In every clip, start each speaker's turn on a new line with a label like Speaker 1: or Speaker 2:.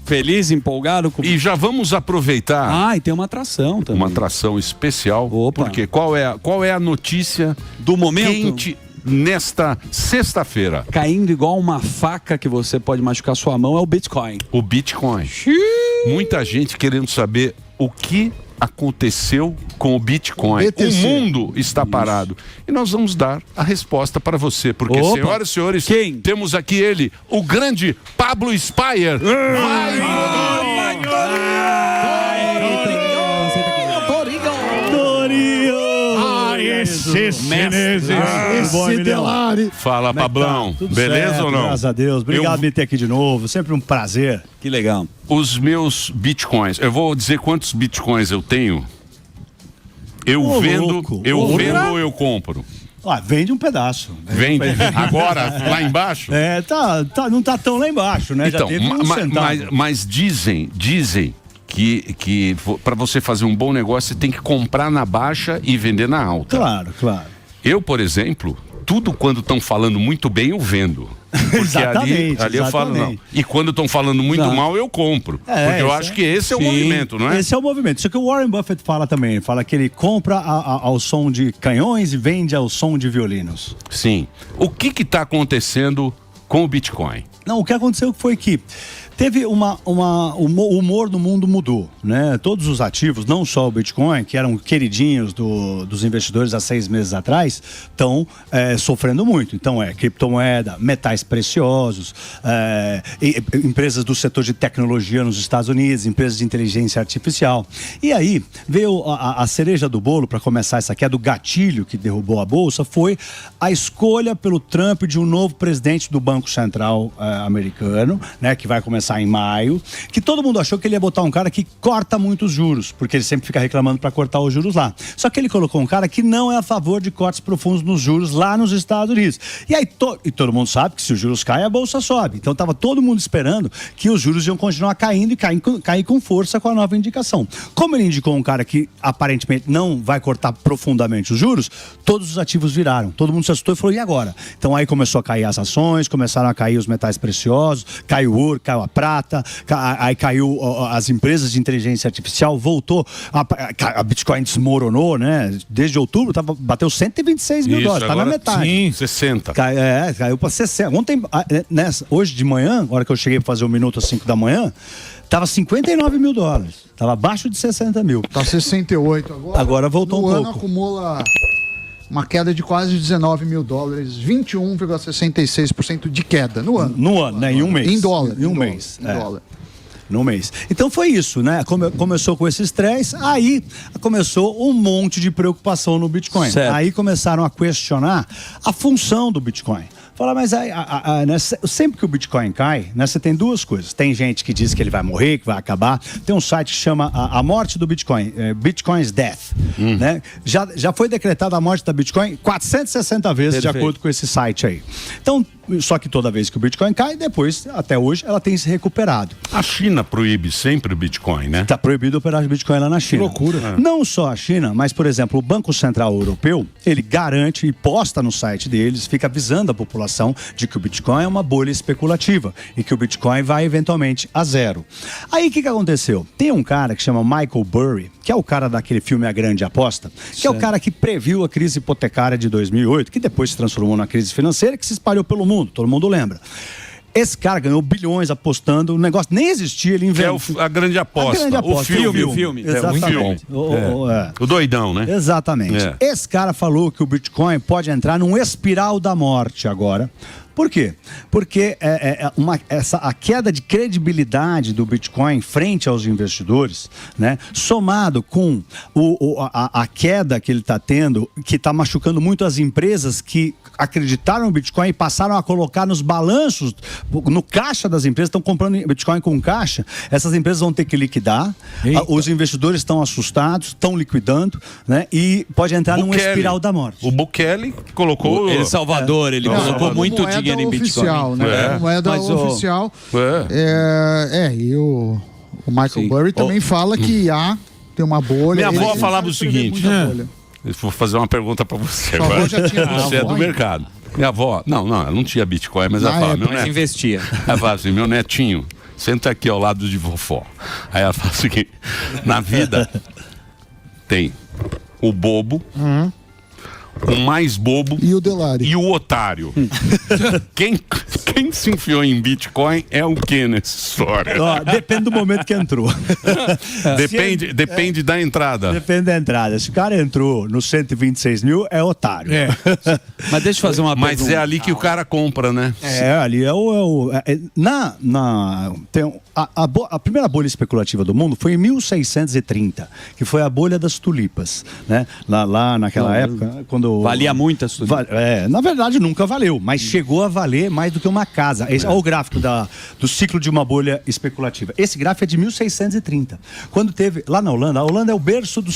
Speaker 1: Feliz, empolgado?
Speaker 2: E já vamos aproveitar.
Speaker 1: E tem uma atração também.
Speaker 2: Uma atração especial.
Speaker 1: Opa.
Speaker 2: Porque qual é a notícia
Speaker 1: do momento?
Speaker 2: Quente nesta sexta-feira.
Speaker 1: Caindo igual uma faca que você pode machucar sua mão é o Bitcoin.
Speaker 2: O Bitcoin. Muita gente querendo saber o que aconteceu com o Bitcoin. O mundo está parado. E nós vamos dar a resposta para você. Porque, senhoras e senhores, temos aqui ele, o grande Pablo Spyer.
Speaker 3: Esse Delari.
Speaker 2: Fala, Pablão. Beleza
Speaker 3: certo,
Speaker 2: ou não?
Speaker 3: Graças a Deus. Obrigado por me ter aqui de novo. Sempre um prazer.
Speaker 1: Que legal.
Speaker 2: Os meus bitcoins. Eu vou dizer quantos bitcoins eu tenho. Eu vendo ou eu compro?
Speaker 3: Vende um pedaço.
Speaker 2: Vende. Agora, lá embaixo?
Speaker 3: Não tá tão lá embaixo, né?
Speaker 2: Então,
Speaker 3: já teve um centavo.
Speaker 2: mas dizem que para você fazer um bom negócio, você tem que comprar na baixa e vender na alta.
Speaker 3: Claro.
Speaker 2: Eu, por exemplo, tudo quando estão falando muito bem, eu vendo. Porque
Speaker 3: exatamente.
Speaker 2: Eu falo não. E quando estão falando muito mal, eu compro. Porque eu acho que esse é o movimento, não é?
Speaker 3: Esse é o movimento. Isso que o Warren Buffett fala também. Fala que ele compra ao som de canhões e vende ao som de violinos.
Speaker 2: Sim. O que está acontecendo com o Bitcoin?
Speaker 3: Não, o que aconteceu foi que teve o humor no mundo mudou, né? Todos os ativos, não só o Bitcoin, que eram queridinhos dos investidores há 6 meses atrás, estão sofrendo muito. Então criptomoeda, metais preciosos, empresas do setor de tecnologia nos Estados Unidos, empresas de inteligência artificial. E aí veio a cereja do bolo para começar essa queda, do gatilho que derrubou a bolsa, foi a escolha pelo Trump de um novo presidente do Banco Central americano, né? Que vai começar em maio, que todo mundo achou que ele ia botar um cara que corta muitos juros, porque ele sempre fica reclamando para cortar os juros lá. Só que ele colocou um cara que não é a favor de cortes profundos nos juros lá nos Estados Unidos. E aí todo mundo sabe que se os juros caem, a bolsa sobe. Então estava todo mundo esperando que os juros iam continuar caindo e cair com força com a nova indicação. Como ele indicou um cara que aparentemente não vai cortar profundamente os juros, todos os ativos viraram. Todo mundo se assustou e falou, e agora? Então aí começou a cair as ações, começaram a cair os metais preciosos, caiu o ouro, caiu a prata, aí caiu as empresas de inteligência artificial, voltou, a Bitcoin desmoronou, né? Desde outubro bateu 126 mil dólares, tá na metade.
Speaker 2: Sim, 60.
Speaker 3: Caiu para 60. Ontem, hoje de manhã, na hora que eu cheguei para fazer o minuto às 5 da manhã, tava 59 mil dólares. Tava abaixo de 60 mil.
Speaker 4: Tá 68 agora.
Speaker 3: Agora voltou um pouco.
Speaker 4: O ano acumula uma queda de quase 19 mil dólares, 21,66% de queda no ano.
Speaker 3: No ano, né? Em um mês.
Speaker 4: Em dólar.
Speaker 3: Em um mês.
Speaker 4: Em dólar.
Speaker 3: No mês. Então foi isso, né? Começou com esse estresse, aí começou um monte de preocupação no Bitcoin.
Speaker 1: Certo.
Speaker 3: Aí começaram a questionar a função do Bitcoin. Fala, mas né, sempre que o Bitcoin cai, né, você tem duas coisas. Tem gente que diz que ele vai morrer, que vai acabar. Tem um site que chama a morte do Bitcoin, Bitcoin's Death. Né? Já foi decretada a morte da Bitcoin 460 vezes, de acordo com esse site aí. Então, só que toda vez que o Bitcoin cai, depois, até hoje, ela tem se recuperado.
Speaker 2: A China proíbe sempre o Bitcoin, né?
Speaker 3: Está proibido operar Bitcoin lá na China.
Speaker 2: Que loucura.
Speaker 3: Não só a China, mas, por exemplo, o Banco Central Europeu, ele garante e posta no site deles, fica avisando a população de que o Bitcoin é uma bolha especulativa e que o Bitcoin vai eventualmente a zero. Aí o que aconteceu? Tem um cara que chama Michael Burry, que é o cara daquele filme A Grande Aposta, que é o cara que previu a crise hipotecária de 2008, que depois se transformou na crise financeira, que se espalhou pelo mundo, todo mundo lembra. Esse cara ganhou bilhões apostando, o negócio nem existia, ele inventou.
Speaker 2: Que é a Grande Aposta.
Speaker 3: A Grande Aposta.
Speaker 2: O filme.
Speaker 3: Exatamente.
Speaker 2: O doidão, né?
Speaker 3: Exatamente. Esse cara falou que o Bitcoin pode entrar num espiral da morte agora. Por quê? Porque a queda de credibilidade do Bitcoin frente aos investidores, né, somado com a queda que ele está tendo, que está machucando muito as empresas que acreditaram no Bitcoin e passaram a colocar nos balanços, no caixa das empresas, estão comprando Bitcoin com caixa, essas empresas vão ter que liquidar, os investidores estão assustados, estão liquidando, né, e pode entrar num espiral da morte.
Speaker 2: O Bukele colocou...
Speaker 1: El Salvador, ele colocou muito dinheiro em Bitcoin.
Speaker 4: Oficial, né? Moeda oficial. E o Michael Burry também fala que tem uma bolha.
Speaker 2: Minha avó falava o seguinte. Vou fazer uma pergunta para você agora. Você é do mercado. Minha avó, não, ela não tinha Bitcoin, mas ela falava, meu neto.
Speaker 1: investia.
Speaker 2: Ela falava assim, meu netinho, senta aqui ao lado de vovó. Aí ela fala o seguinte, na vida tem o bobo, o mais bobo
Speaker 4: e o Delari.
Speaker 2: E o otário. Quem se enfiou em Bitcoin é o que nessa história?
Speaker 3: Depende do momento que entrou.
Speaker 2: Depende da entrada.
Speaker 3: Depende da entrada. Se o cara entrou no 126 mil, é otário.
Speaker 1: Mas deixa eu fazer uma pergunta.
Speaker 2: Mas é ali que o cara compra, né?
Speaker 3: Ali é a primeira bolha especulativa do mundo foi em 1630, que foi a bolha das tulipas, né? Lá naquela época, quando
Speaker 1: valia muitas tulipas.
Speaker 3: Na verdade nunca valeu, mas chegou a valer mais do que uma casa. Olha o gráfico do ciclo de uma bolha especulativa. Esse gráfico é de 1630. Quando teve lá na Holanda, a Holanda é o berço do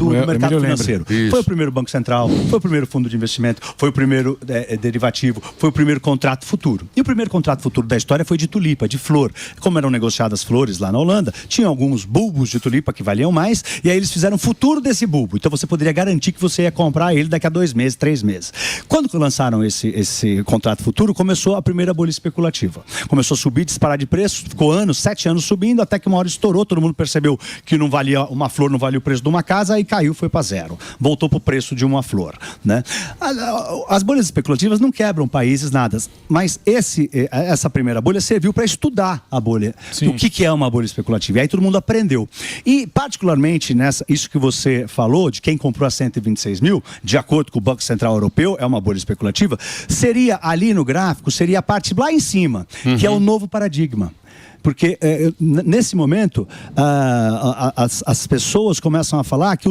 Speaker 3: mercado financeiro. Foi o primeiro banco central, foi o primeiro fundo de investimento, foi o primeiro derivativo, foi o primeiro contrato futuro. E o primeiro contrato futuro da história foi de tulipa, de flor. Como eram negociadas flores lá na Holanda, tinha alguns bulbos de tulipa que valiam mais, e aí eles fizeram o futuro desse bulbo. Então você poderia garantir que você ia comprar ele daqui a 2 meses, 3 meses. Quando lançaram esse contrato futuro, começou a primeira bolha especulativa. Começou a subir, disparar de preço, ficou 7 anos subindo, até que uma hora estourou, todo mundo percebeu que não valia, uma flor não valia o preço de uma casa, e caiu, foi para zero. Voltou para o preço de uma flor, né? As bolhas especulativas não quebram países, nada, mas essa primeira bolha serviu para estudar a bolha. Sim. O que é uma bolha especulativa? E aí todo mundo aprendeu. E particularmente isso que você falou, de quem comprou a 126 mil, de acordo com o Banco Central Europeu, é uma bolha especulativa, seria ali no gráfico, seria a parte lá em cima, que é o novo paradigma. Porque nesse momento as pessoas começam a falar que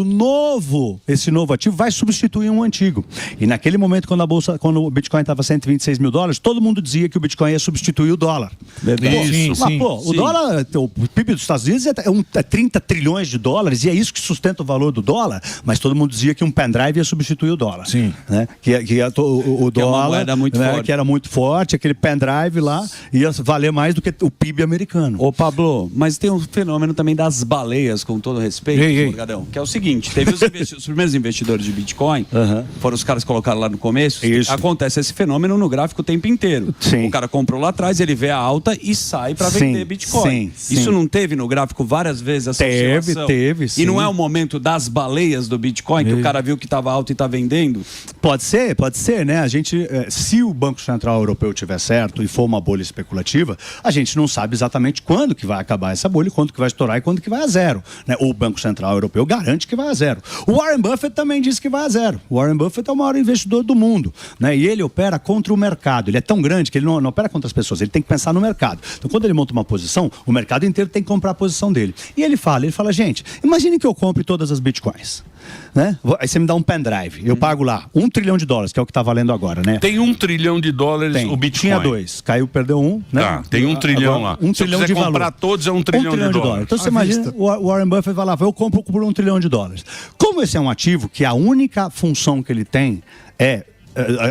Speaker 3: esse novo ativo vai substituir um antigo. E naquele momento, quando o Bitcoin estava $126 mil, todo mundo dizia que o Bitcoin ia substituir o dólar. O dólar, o PIB dos Estados Unidos é 30 trilhões de dólares, e é isso que sustenta o valor do dólar, mas todo mundo dizia que um pendrive ia substituir o dólar.
Speaker 1: Sim.
Speaker 3: Né? O dólar,
Speaker 1: é uma moeda muito forte.
Speaker 3: Que era muito forte, aquele pendrive lá ia valer mais do que o PIB americano.
Speaker 1: Ô Pablo, mas tem um fenômeno também das baleias, com todo respeito, Morgadão, que é o seguinte, teve os primeiros investidores de Bitcoin, foram os caras que colocaram lá no começo. Isso. Acontece esse fenômeno no gráfico o tempo inteiro.
Speaker 3: Sim.
Speaker 1: O cara comprou lá atrás, ele vê a alta e sai para vender Bitcoin. Sim. Isso não teve no gráfico várias vezes essa oscilação?
Speaker 3: Teve, sim.
Speaker 1: E não é o momento das baleias do Bitcoin, que o cara viu que estava alto e está vendendo?
Speaker 3: Pode ser, né? A gente, se o Banco Central Europeu tiver certo e for uma bolha especulativa, a gente não sabe exatamente quando que vai acabar essa bolha, quando que vai estourar e quando que vai a zero, né? O Banco Central Europeu garante que vai a zero. O Warren Buffett também disse que vai a zero. O Warren Buffett é o maior investidor do mundo, né? E ele opera contra o mercado. Ele é tão grande que ele não opera contra as pessoas, ele tem que pensar no mercado. Então, quando ele monta uma posição, o mercado inteiro tem que comprar a posição dele. E ele fala, gente, imagine que eu compre todas as Bitcoins, né? Aí você me dá um pendrive, eu pago lá $1 trilhão, que é o que está valendo agora, né?
Speaker 2: Tem $1 trilhão o Bitcoin.
Speaker 3: Tinha 2, caiu, perdeu 1, né?
Speaker 2: Tá, tem $1 trilhão lá.
Speaker 3: $1 trilhão de valor.
Speaker 2: Comprar todos é $1 trilhão de dólares.
Speaker 3: Então você imagina, o Warren Buffett vai lá, eu compro por $1 trilhão. Como esse é um ativo que a única função que ele tem é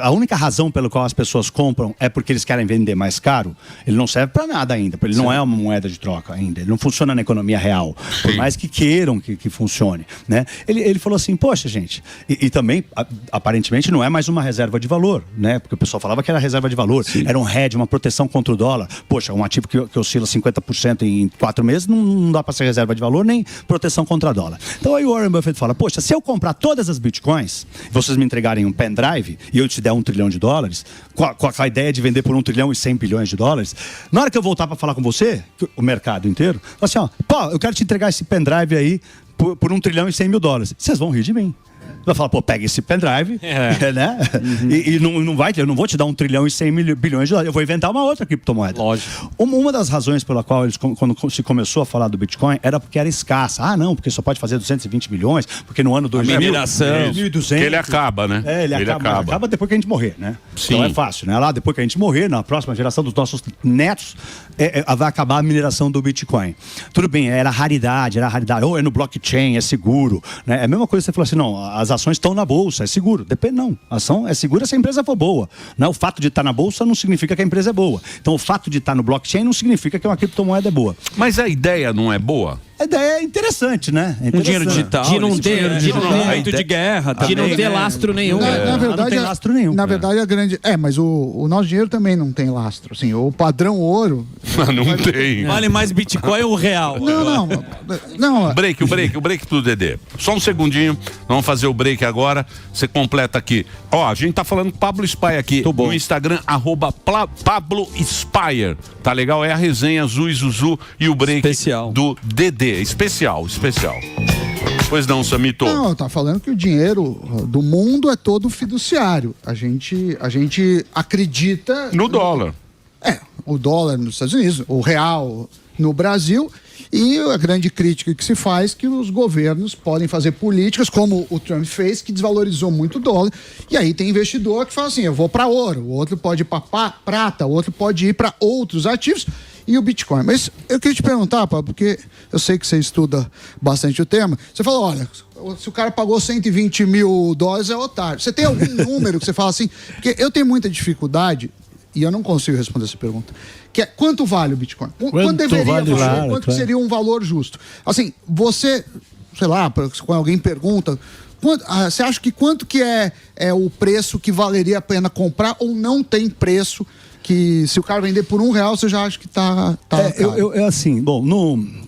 Speaker 3: a única razão pela qual as pessoas compram é porque eles querem vender mais caro, ele não serve para nada ainda, ele não é uma moeda de troca ainda, ele não funciona na economia real, por mais que queiram que funcione, né? Ele falou assim, poxa gente, e também aparentemente não é mais uma reserva de valor, né? Porque o pessoal falava que era reserva de valor, era um hedge, uma proteção contra o dólar. Poxa, um ativo que oscila 50% em 4 meses não dá para ser reserva de valor nem proteção contra o dólar. Então aí o Warren Buffett fala, poxa, se eu comprar todas as Bitcoins, vocês me entregarem um pendrive e eu te der $1 trilhão, com a ideia de vender por $1 trilhão e 100 bilhões de dólares, na hora que eu voltar para falar com você, o mercado inteiro, assim, eu quero te entregar esse pendrive aí por $1 trilhão e 100 mil dólares. Vocês vão rir de mim. Vai falar, pega esse pendrive, né? E eu não vou te dar $1 trilhão e 100 bilhões de dólares. Eu vou inventar uma outra criptomoeda.
Speaker 1: Lógico.
Speaker 3: Uma das razões pela qual eles, quando se começou a falar do Bitcoin, era porque era escassa. Não, porque só pode fazer 220 milhões, porque no ano 2000...
Speaker 1: mineração.
Speaker 3: 1.200...
Speaker 2: Que ele acaba, né?
Speaker 3: Ele acaba depois que a gente morrer, né?
Speaker 2: Sim.
Speaker 3: Então é fácil, né? Lá depois que a gente morrer, na próxima geração dos nossos netos, vai acabar a mineração do Bitcoin. Tudo bem, era raridade, ou é no blockchain, é seguro, né? É a mesma coisa que você falou assim, não, as ações estão na bolsa, é seguro. Depende, não. A ação é segura se a empresa for boa. Não, o fato de estar na bolsa não significa que a empresa é boa. Então, o fato de estar no blockchain não significa que uma criptomoeda é boa.
Speaker 2: Mas a ideia não é boa?
Speaker 3: A ideia é interessante, né?
Speaker 1: Um dinheiro digital.
Speaker 5: De não ter
Speaker 1: momento de guerra também.
Speaker 5: De não ter lastro nenhum.
Speaker 4: Na verdade,
Speaker 3: não tem lastro nenhum.
Speaker 4: Na verdade, a grande... mas o nosso dinheiro também não tem lastro. Assim, o padrão ouro...
Speaker 2: Não tem.
Speaker 1: Vale mais Bitcoin ou real?
Speaker 4: Não.
Speaker 2: O break do Dedê. Só um segundinho, vamos fazer o break agora. Você completa aqui. Ó, a gente tá falando com Pablo Spire aqui no Instagram, @Pablo Spire. Tá legal? É a resenha Azul e Zuzu e o break
Speaker 1: especial
Speaker 2: do Dedê. Especial. Pois não, Samito?
Speaker 4: Não, tá falando que o dinheiro do mundo é todo fiduciário. A gente acredita...
Speaker 2: No dólar.
Speaker 4: O dólar nos Estados Unidos, o real no Brasil, e a grande crítica que se faz é que os governos podem fazer políticas, como o Trump fez, que desvalorizou muito o dólar, e aí tem investidor que fala assim, eu vou para ouro, o outro pode ir para prata, o outro pode ir para outros ativos, e o Bitcoin. Mas eu queria te perguntar, Pablo, porque eu sei que você estuda bastante o tema, você falou, olha, se o cara pagou 120 mil dólares é otário. Você tem algum número que você fala assim? Porque eu tenho muita dificuldade, e eu não consigo responder essa pergunta, que é quanto vale o Bitcoin? Quanto deveria valer? Quanto seria um valor justo? Assim, você, sei lá, quando alguém pergunta, você acha que quanto que é o preço que valeria a pena comprar ou não tem preço que se o cara vender por R$1, você já acha que tá
Speaker 3: assim, bom,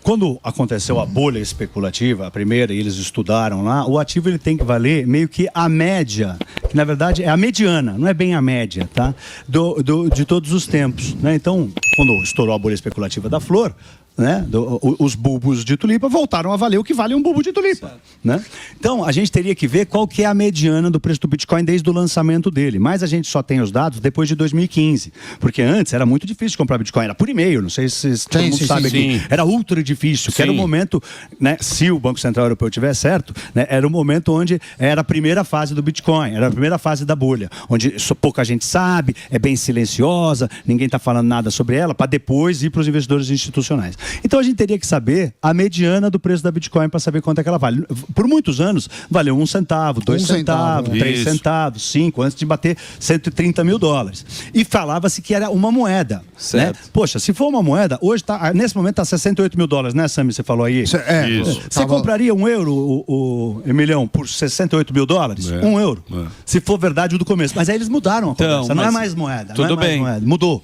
Speaker 3: quando aconteceu a bolha especulativa, a primeira, e eles estudaram lá, o ativo ele tem que valer meio que a média, que na verdade é a mediana, não é bem a média, tá? De todos os tempos, né? Então, quando estourou a bolha especulativa da flor, né? Os bulbos de tulipa voltaram a valer o que vale um bulbo de tulipa, né? Então a gente teria que ver qual que é a mediana do preço do Bitcoin desde o lançamento dele, mas a gente só tem os dados depois de 2015, porque antes era muito difícil comprar Bitcoin, era por e-mail, não sei se todo mundo sabe aqui, era ultra difícil, que era o momento, né, se o Banco Central Europeu tiver certo, né, era o momento onde era a primeira fase do Bitcoin, era a primeira fase da bolha, onde pouca gente sabe, é bem silenciosa, ninguém está falando nada sobre ela, para depois ir para os investidores institucionais. Então a gente teria que saber a mediana do preço da Bitcoin para saber quanto é que ela vale. Por muitos anos, valeu 1 centavo, 2 centavos, 3 centavos, 5, antes de bater 130 mil dólares. E falava-se que era uma moeda. Certo. Né? Poxa, se for uma moeda, hoje nesse momento está 68 mil dólares, né, Sami? Você falou aí. Você compraria €1, o Emilhão, por 68 mil dólares? €1. Se for verdade o do começo. Mas aí eles mudaram a conversa. Não é mais moeda.
Speaker 1: Tudo bem.
Speaker 3: Mudou.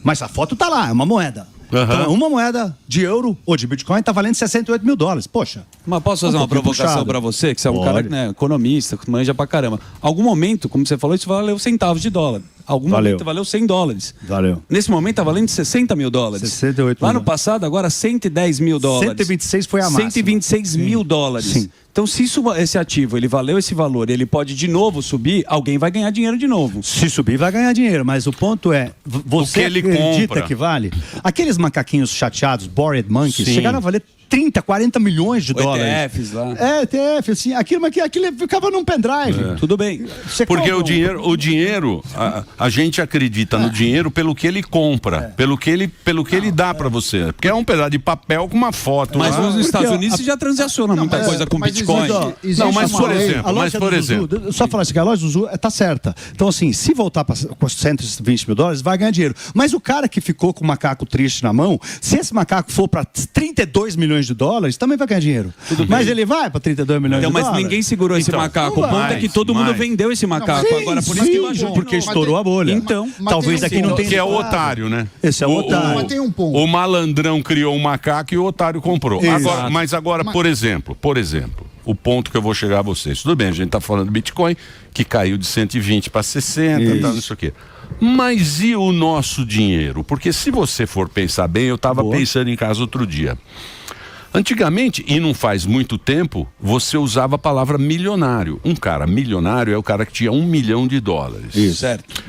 Speaker 3: Mas a foto tá lá, é uma moeda. Então, uma moeda de euro ou de Bitcoin está valendo 68 mil dólares. Poxa.
Speaker 1: Mas posso fazer uma provocação para você, que você é um cara, né, economista, que manja pra caramba. Algum momento, como você falou, isso valeu centavos de dólar. Algum momento valeu $100.
Speaker 3: Valeu.
Speaker 1: Nesse momento está valendo 60 mil dólares.
Speaker 3: 68
Speaker 1: Lá no passado, agora 110 mil dólares.
Speaker 3: 126 foi a máxima.
Speaker 1: 126 mil dólares. Sim. Então, se esse ativo ele valeu esse valor, ele pode de novo subir, alguém vai ganhar dinheiro de novo.
Speaker 3: Se subir, vai ganhar dinheiro. Mas o ponto é, você acredita que vale? Aqueles macaquinhos chateados, bored monkeys, chegaram a valer 30, 40 milhões de dólares.
Speaker 1: ETFs lá.
Speaker 3: ETF, assim, aquilo ficava num pendrive.
Speaker 1: Tudo bem.
Speaker 2: Porque o dinheiro, a gente acredita no dinheiro pelo que ele compra, pelo que ele dá para você. Porque é um pedaço de papel com uma foto.
Speaker 1: Mas nos Estados Unidos você já transaciona muita coisa com Bitcoin.
Speaker 2: Mas por exemplo.
Speaker 3: Só falar assim, que a loja do Zuzu tá certa. Então, assim, se voltar para 120 mil dólares, vai ganhar dinheiro. Mas o cara que ficou com o macaco triste na mão, se esse macaco for para 32 milhões de dólares, também vai ganhar dinheiro. Mas ele vai para 32 milhões de dólares.
Speaker 1: Mas ninguém segurou esse macaco. O ponto é que todo mundo vendeu esse macaco. Agora, por isso que baixou.
Speaker 3: Porque estourou a bolha.
Speaker 1: Então,
Speaker 3: talvez aqui não tenha.
Speaker 2: Que é o otário, né?
Speaker 3: Esse é o otário.
Speaker 4: Mas tem um ponto.
Speaker 2: O malandrão criou um macaco e o otário comprou. Agora, por exemplo, o ponto que eu vou chegar a vocês. Tudo bem, a gente está falando do Bitcoin, que caiu de 120 para 60, tal, isso aqui. Mas e o nosso dinheiro? Porque se você for pensar bem, eu estava pensando em casa outro dia. Antigamente, e não faz muito tempo, você usava a palavra milionário. Um cara milionário é o cara que tinha $1 milhão.
Speaker 3: Isso. Certo.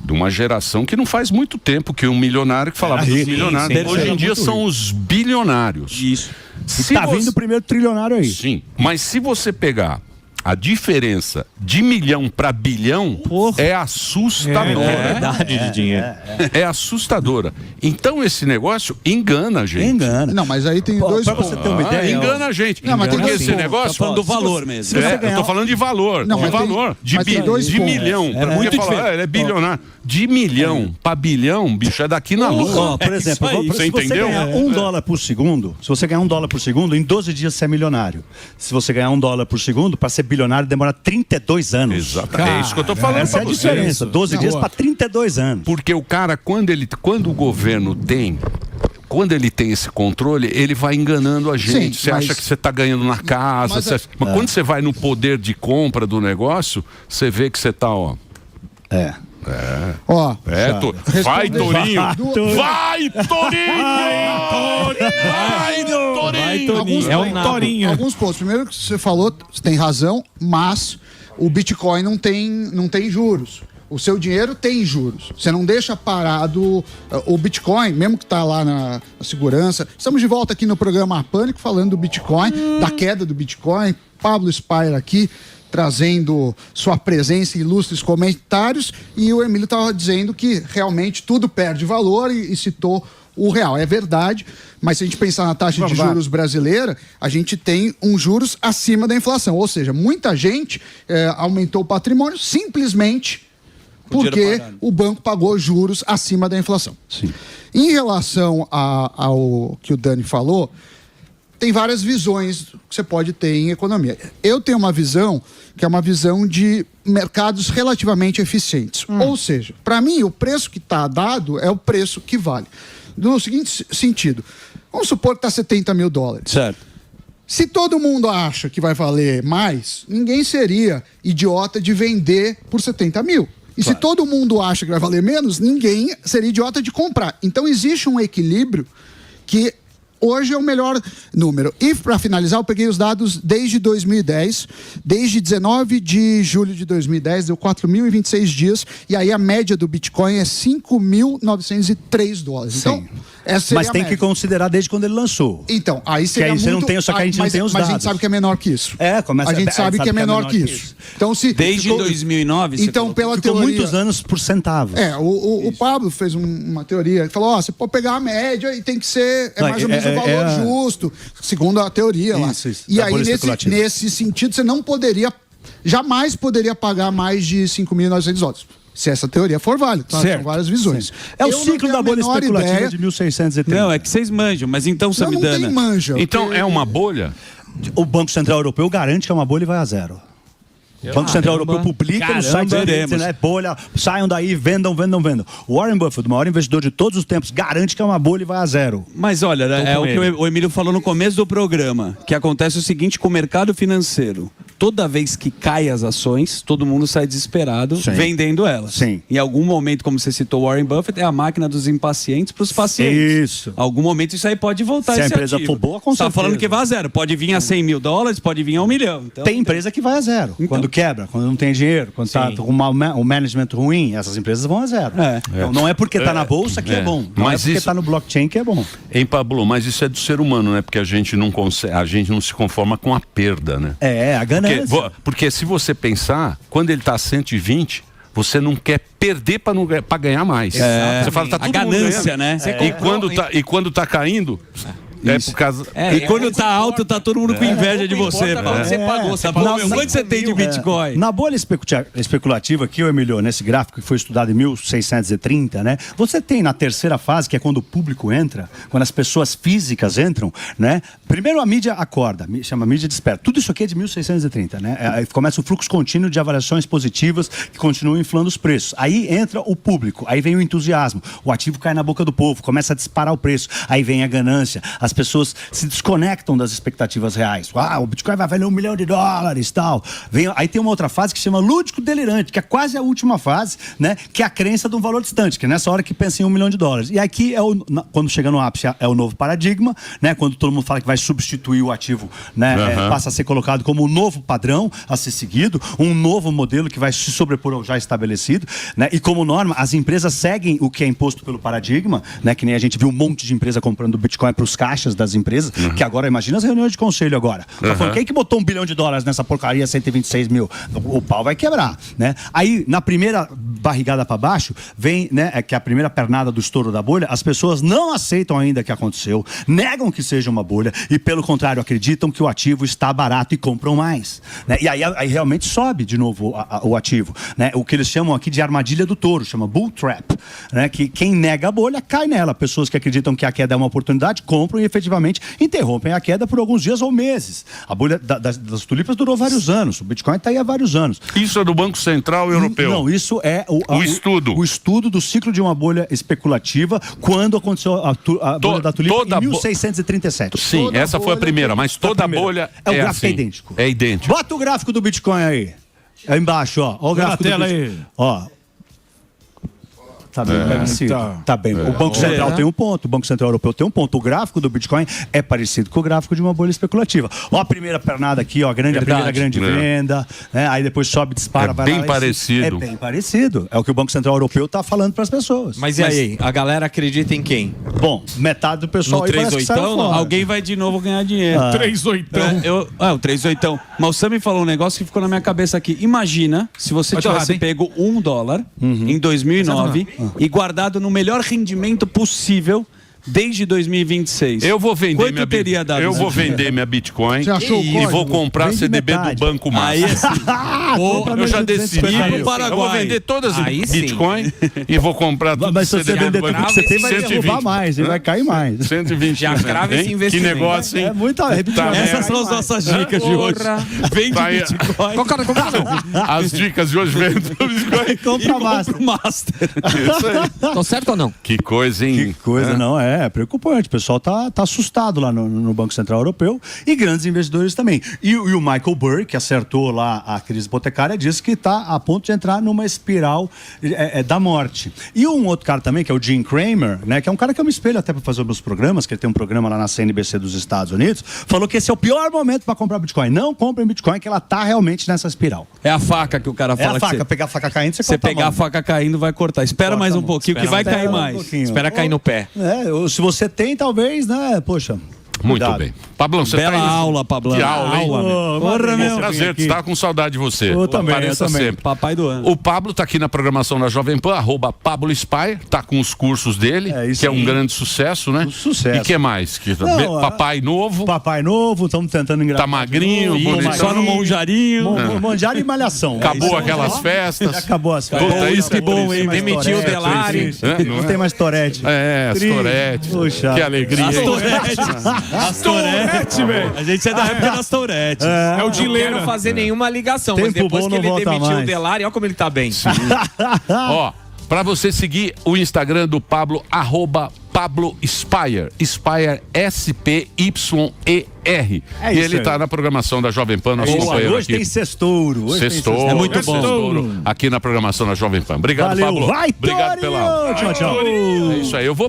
Speaker 2: De uma geração que não faz muito tempo que um milionário que falava dos milionários. Hoje em dia são os bilionários.
Speaker 3: Isso. Está vindo o primeiro trilionário aí.
Speaker 2: Sim, mas se você pegar a diferença de milhão para bilhão é assustadora.
Speaker 5: É verdade de dinheiro.
Speaker 2: É assustadora. Então esse negócio engana a gente.
Speaker 3: Engana.
Speaker 4: Não, mas aí tem dois pontos.
Speaker 3: Você ter uma ideia,
Speaker 2: engana a gente.
Speaker 4: Não, mas tem
Speaker 2: porque
Speaker 4: dois
Speaker 2: esse
Speaker 4: pontos.
Speaker 2: negócio...
Speaker 1: Tá falando do valor mesmo.
Speaker 2: Eu tô falando de valor.
Speaker 4: Não,
Speaker 2: de
Speaker 4: mas tem-
Speaker 2: valor.
Speaker 4: mas tem dois
Speaker 2: De
Speaker 4: pontos.
Speaker 2: milhão.
Speaker 3: É
Speaker 2: Pra
Speaker 3: muito
Speaker 2: falar,
Speaker 3: diferente.
Speaker 2: ele é bilionário. De milhão para bilhão, bicho, é daqui na lua.
Speaker 3: Ó, por exemplo,
Speaker 2: Você
Speaker 3: se você
Speaker 2: entendeu?
Speaker 3: ganhar $1 por segundo, se você ganhar $1 por segundo, em 12 dias você é milionário. Se você ganhar $1 por segundo, para ser bilionário demora 32 anos.
Speaker 2: Exato. É isso que eu tô falando
Speaker 3: Essa é
Speaker 2: pra
Speaker 3: a
Speaker 2: você.
Speaker 3: diferença. 12 dias para 32 anos.
Speaker 2: Porque o cara, quando o governo tem... Quando ele tem esse controle, ele vai enganando a gente.
Speaker 4: Sim,
Speaker 2: Você
Speaker 4: mas-
Speaker 2: acha que você está ganhando na casa. Mas quando você vai no poder de compra do negócio, você vê que você está, ó.
Speaker 4: Ó,
Speaker 2: Vai, Torinho!
Speaker 4: Do-
Speaker 2: Vai, Torinho! Vai, Torinho!
Speaker 5: É um Torinho.
Speaker 4: Alguns pontos. Primeiro que você falou, você tem razão, mas o Bitcoin não tem juros. O seu dinheiro tem juros. Você não deixa parado o Bitcoin, mesmo que está lá na segurança. Estamos de volta aqui no programa Pânico, falando do Bitcoin, da queda do Bitcoin. Pablo Spire aqui, trazendo sua presença e ilustres comentários. E o Emílio estava dizendo que realmente tudo perde valor e citou o real. É verdade, mas se a gente pensar na taxa de juros brasileira, a gente tem um juros acima da inflação. Ou seja, muita gente aumentou o patrimônio simplesmente porque o banco pagou juros acima da inflação.
Speaker 3: Sim.
Speaker 4: Em relação ao que o Dani falou, tem várias visões que você pode ter em economia. Eu tenho uma visão que é uma visão de mercados relativamente eficientes. Ou seja, para mim, o preço que está dado é o preço que vale. No seguinte sentido, vamos supor que está $70 mil.
Speaker 1: Certo.
Speaker 4: Se todo mundo acha que vai valer mais, ninguém seria idiota de vender por 70 mil. E se todo mundo acha que vai valer menos, ninguém seria idiota de comprar. Então existe um equilíbrio que hoje é o melhor número. E para finalizar, eu peguei os dados desde 2010, desde 19 de julho de 2010, deu 4.026 dias, e aí a média do Bitcoin é $5.903. Então, essa seria
Speaker 3: Mas tem
Speaker 4: a média.
Speaker 3: que considerar desde quando ele lançou.
Speaker 4: Então, aí seria
Speaker 3: Que aí você
Speaker 4: muito...
Speaker 3: não tem, só que a gente não tem os
Speaker 4: Mas a gente
Speaker 3: dados.
Speaker 4: sabe que é menor que isso.
Speaker 3: Começa
Speaker 4: A gente sabe que é menor que isso. Então, se
Speaker 1: Desde
Speaker 4: ficou-
Speaker 1: 2009, você
Speaker 4: Então,
Speaker 1: colocou.
Speaker 4: pela
Speaker 3: Ficou
Speaker 4: teoria...
Speaker 3: muitos anos por centavos.
Speaker 4: O Pablo fez uma teoria, ele falou, você pode pegar a média e tem que ser
Speaker 3: Não,
Speaker 4: mais ou menos o valor justo, segundo a teoria lá.
Speaker 3: Isso,
Speaker 4: E
Speaker 3: da
Speaker 4: aí,
Speaker 3: bolha especulativa.
Speaker 4: nesse sentido, você não poderia, jamais poderia pagar mais de $5.900. Se essa teoria for válida, tá? São várias visões.
Speaker 3: É o
Speaker 4: Eu não
Speaker 3: ciclo
Speaker 4: tenho
Speaker 3: da
Speaker 4: a
Speaker 3: bolha
Speaker 4: menor
Speaker 3: especulativa
Speaker 4: ideia.
Speaker 3: de 1630.
Speaker 1: Não, é que vocês manjam, mas então,
Speaker 4: Não
Speaker 1: Samidana...
Speaker 4: tem manja.
Speaker 2: Então é uma bolha?
Speaker 3: O Banco Central Europeu garante que é uma bolha e vai a zero. O Banco Central Europeu publica no site dele,
Speaker 1: veremos.
Speaker 3: dizendo, é bolha, saiam daí, vendam. O Warren Buffett, o maior investidor de todos os tempos, garante que é uma bolha e vai a zero.
Speaker 1: Mas olha, é o que o Emílio falou no começo do programa, que acontece o seguinte com o mercado financeiro. Toda vez que cai as ações, todo mundo sai desesperado vendendo elas.
Speaker 3: Sim.
Speaker 1: Em algum momento, como você citou, Warren Buffett, é a máquina dos impacientes para os pacientes.
Speaker 3: Isso.
Speaker 1: Em algum momento isso aí pode voltar
Speaker 3: Se a
Speaker 1: esse
Speaker 3: empresa
Speaker 1: ativo.
Speaker 3: for boa, com
Speaker 1: Você tá
Speaker 3: certeza.
Speaker 1: falando que vai a zero. Pode vir a $100 mil, pode vir a $1 milhão. Então,
Speaker 3: Tem empresa que vai a zero.
Speaker 1: Então.
Speaker 3: Quando quebra, quando não tem dinheiro, quando está com um management ruim, essas empresas vão a zero. Então, não é porque está na bolsa que é bom. Não
Speaker 2: Mas
Speaker 3: é porque
Speaker 2: isso-
Speaker 3: está no blockchain que é bom.
Speaker 2: Hein, Pablo? Mas isso é do ser humano, né? Porque a gente não consegue, a gente não se conforma com a perda, né?
Speaker 3: A ganância.
Speaker 2: Porque se você pensar, quando ele está a 120, você não quer perder para ganhar mais. Você fala, tá
Speaker 1: A
Speaker 2: todo
Speaker 1: ganância,
Speaker 2: mundo
Speaker 1: né?
Speaker 2: ganhando. E quando tá caindo, é por causa...
Speaker 1: e quando tá alto, tá todo mundo com inveja de você.
Speaker 5: importa
Speaker 1: Paulo.
Speaker 5: quanto você pagou, você
Speaker 1: Tá
Speaker 5: pagou
Speaker 1: bom, meu, quanto você tem de Bitcoin?
Speaker 3: Na bolha especulativa aqui, Emílio, nesse gráfico que foi estudado em 1630, né? Você tem na terceira fase, que é quando o público entra, quando as pessoas físicas entram, né? Primeiro a mídia acorda, chama mídia desperta. Tudo isso aqui é de 1630, né? Aí começa o fluxo contínuo de avaliações positivas que continuam inflando os preços. Aí entra o público, aí vem o entusiasmo, o ativo cai na boca do povo, começa a disparar o preço, aí vem a ganância, as pessoas se desconectam das expectativas reais. O Bitcoin vai valer $1 milhão e tal. Aí tem uma outra fase que se chama lúdico delirante, que é quase a última fase, né? Que é a crença de um valor distante, que é nessa hora que pensa em $1 milhão. E aqui quando chega no ápice é o novo paradigma, né? Quando todo mundo fala que vai substituir o ativo, né? Passa a ser colocado como um novo padrão a ser seguido, um novo modelo que vai se sobrepor ao já estabelecido, né? E como norma, as empresas seguem o que é imposto pelo paradigma, né? Que nem a gente viu um monte de empresa comprando Bitcoin para os caixas, caixas das empresas, que agora, imagina as reuniões de conselho agora. Tá falando, quem que botou $1 bilhão nessa porcaria, 126 mil? O pau vai quebrar, né? Aí, na primeira barrigada para baixo, vem, né, que é a primeira pernada do estouro da bolha, as pessoas não aceitam ainda que aconteceu, negam que seja uma bolha e, pelo contrário, acreditam que o ativo está barato e compram mais, né? E aí realmente sobe de novo o ativo, né? O que eles chamam aqui de armadilha do touro, chama bull trap, né? Que quem nega a bolha cai nela. Pessoas que acreditam que a queda é uma oportunidade compram e efetivamente interrompem a queda por alguns dias ou meses. A bolha das tulipas durou vários anos, o Bitcoin está aí há vários anos.
Speaker 2: Isso é do Banco Central Europeu?
Speaker 3: Não, isso é o
Speaker 2: estudo.
Speaker 3: O estudo do ciclo de uma bolha especulativa quando aconteceu a bolha da tulipa em 1637.
Speaker 2: Sim, toda essa foi a primeira, mas toda a bolha
Speaker 3: o gráfico
Speaker 2: assim,
Speaker 3: é idêntico.
Speaker 2: É idêntico.
Speaker 3: Bota o gráfico do Bitcoin aí. Aí embaixo, ó. Ó o gráfico do Bitcoin. Aí. Ó. Tá bem parecido. Tá bem. O Banco Central tem um ponto, o Banco Central Europeu tem um ponto. O gráfico do Bitcoin é parecido com o gráfico de uma bolha especulativa. Ó a primeira pernada aqui, ó, a primeira grande venda, né? Aí depois sobe, dispara, vai
Speaker 2: bem parecido.
Speaker 3: É bem parecido. É o que o Banco Central Europeu tá falando para as pessoas.
Speaker 5: Mas e aí? A galera acredita em quem?
Speaker 3: Bom, metade do pessoal
Speaker 1: aí parece que saiu fora. Alguém vai de novo ganhar dinheiro.
Speaker 5: 3/8.
Speaker 1: O 3/8. Mas o Sam me falou um negócio que ficou na minha cabeça aqui. Imagina se você tivesse pego $1 em 2009 e guardado no melhor rendimento possível desde 2026.
Speaker 2: Eu vou vender
Speaker 1: Quanto teria dado?
Speaker 2: Eu vou vender minha Bitcoin
Speaker 4: e
Speaker 2: vou comprar CDB do Banco Master. Eu já decidi. Eu vou vender todas as Bitcoin e vou comprar tudo.
Speaker 3: Mas se você vender tudo que você tem, vai derrubar mais, vai cair mais.
Speaker 2: 120.
Speaker 5: Já grava esse investimento.
Speaker 2: Que negócio, hein?
Speaker 3: É muita repetição.
Speaker 1: Essas são as nossas dicas de hoje. Vende Bitcoin.
Speaker 2: As dicas de hoje vendem Bitcoin.
Speaker 3: Compra
Speaker 1: Master.
Speaker 2: Isso aí.
Speaker 5: Tô certo ou não?
Speaker 2: Que coisa, hein?
Speaker 3: Que coisa, não é? É preocupante. O pessoal tá assustado lá no Banco Central Europeu e grandes investidores também. E o Michael Burry, que acertou lá a crise hipotecária, disse que está a ponto de entrar numa espiral da morte. E um outro cara também, que é o Jim Cramer, né, que é um cara que eu me espelho até para fazer os meus programas, que ele tem um programa lá na CNBC dos Estados Unidos, falou que esse é o pior momento para comprar Bitcoin. Não comprem Bitcoin, que ela tá realmente nessa espiral.
Speaker 1: É a faca que o cara fala.
Speaker 3: É a faca, pegar a faca caindo,
Speaker 1: você pegar a faca caindo, vai cortar. Espera mais um pouquinho, que vai cair mais.
Speaker 5: Espera cair no pé.
Speaker 3: Se você tem, talvez, né? Poxa.
Speaker 2: Muito bem. Pablão, você
Speaker 1: bela
Speaker 2: tá aí.
Speaker 1: aula, Pablão.
Speaker 2: Que aula, hein?
Speaker 3: Porra, meu.
Speaker 2: Prazer, estava com saudade de você.
Speaker 3: Eu também,
Speaker 2: Apareça sempre.
Speaker 1: Papai do ano.
Speaker 2: O Pablo tá aqui na programação da Jovem Pan, @Pablo Spire, tá com os cursos dele, que é um grande sucesso, né?
Speaker 3: Sucesso.
Speaker 2: E que mais? Papai novo.
Speaker 3: Papai novo, estamos tentando engravidar.
Speaker 2: Tá magrinho,
Speaker 1: bonito. Só no monjarinho.
Speaker 3: Monjarinho e malhação.
Speaker 2: Acabou aquelas festas.
Speaker 3: Já acabou as festas.
Speaker 2: Puta, isso
Speaker 1: que bom, hein?
Speaker 5: Demitiu o Delari.
Speaker 3: Não tem mais Torete.
Speaker 2: As Torete. Que alegria.
Speaker 1: As Torete, velho. A gente é da época das Tourette.
Speaker 5: É o Dileira. Não quero fazer nenhuma ligação, mas depois que ele demitiu o Delari, olha como ele tá bem.
Speaker 2: Ó, pra você seguir o Instagram do Pablo, @Pablo Spire. Spire SPYER. E ele tá na programação da Jovem Pan, nosso companheiro
Speaker 3: hoje
Speaker 2: aqui.
Speaker 3: Tem Sextouro.
Speaker 2: Sextouro.
Speaker 1: É muito bom.
Speaker 2: Sextouro aqui na programação da Jovem Pan. Obrigado,
Speaker 3: Valeu.
Speaker 2: Pablo.
Speaker 3: Vai,
Speaker 2: obrigado pela aula.
Speaker 3: Tchau, tchau.
Speaker 2: É isso aí. Eu vou